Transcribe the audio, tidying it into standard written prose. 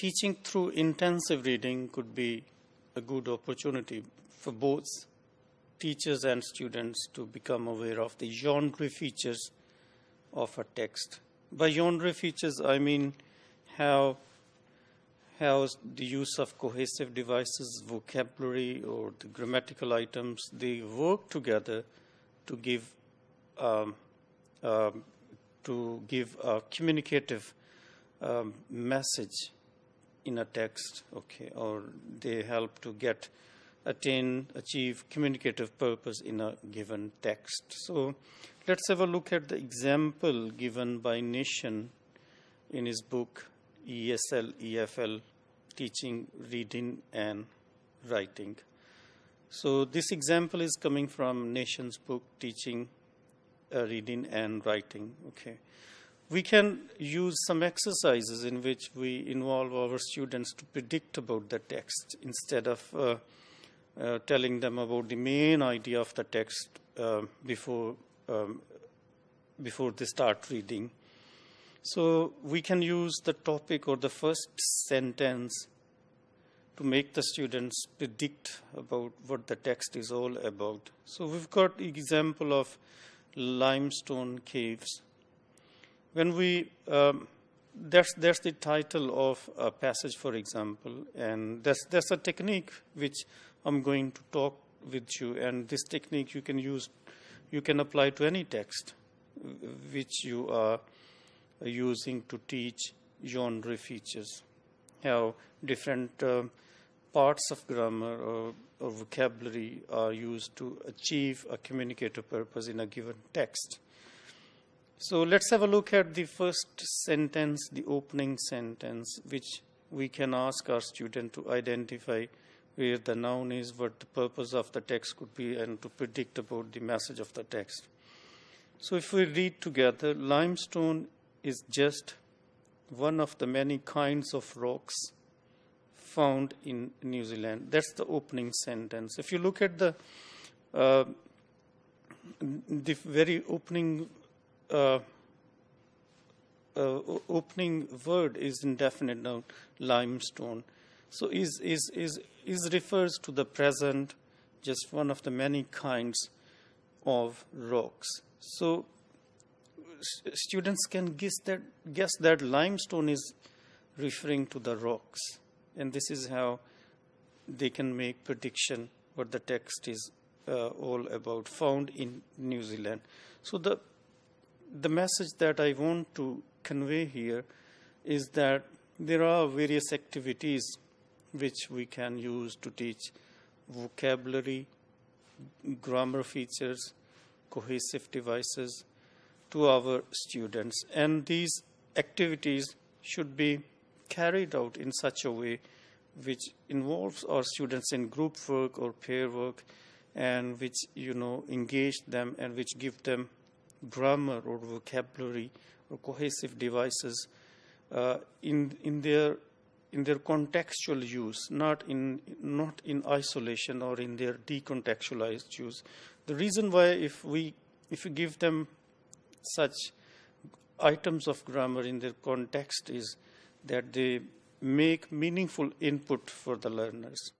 teaching through intensive reading could be a good opportunity for both teachers and students to become aware of the genre features of a text. By genre features, I mean how the use of cohesive devices, vocabulary, or the grammatical items, they work together to give a communicative message in a text, okay, or they help to achieve communicative purpose in a given text. So let's have a look at the example given by Nation in his book ESL, EFL, Teaching Reading and Writing. So this example is coming from Nation's book, Teaching Reading and Writing. Okay, we can use some exercises in which we involve our students to predict about the text instead of telling them about the main idea of the text before they start reading. So we can use the topic or the first sentence to make the students predict about what the text is all about. So we've got example of limestone caves. When we that's the title of a passage, for example, and that's a technique which I'm going to talk with you, and this technique you can apply to any text which you are using to teach genre features, how different parts of grammar or vocabulary are used to achieve a communicative purpose in a given text. So let's have a look at the first sentence, the opening sentence, which we can ask our student to identify where the noun is, what the purpose of the text could be, and to predict about the message of the text. So if we read together, limestone is just one of the many kinds of rocks found in New Zealand. That's the opening sentence. If you look at the very opening word is indefinite noun, limestone. So is refers to the present, just one of the many kinds of rocks. So students can guess that limestone is referring to the rocks, and this is how they can make prediction what the text is all about, found in New Zealand. So the message that I want to convey here is that there are various activities which we can use to teach vocabulary, grammar features, cohesive devices to our students. And these activities should be carried out in such a way which involves our students in group work or pair work, and which engage them and which give them grammar or vocabulary or cohesive devices in their contextual use, not in isolation or in their decontextualized use. The reason why if we give them such items of grammar in their context is that they make meaningful input for the learners.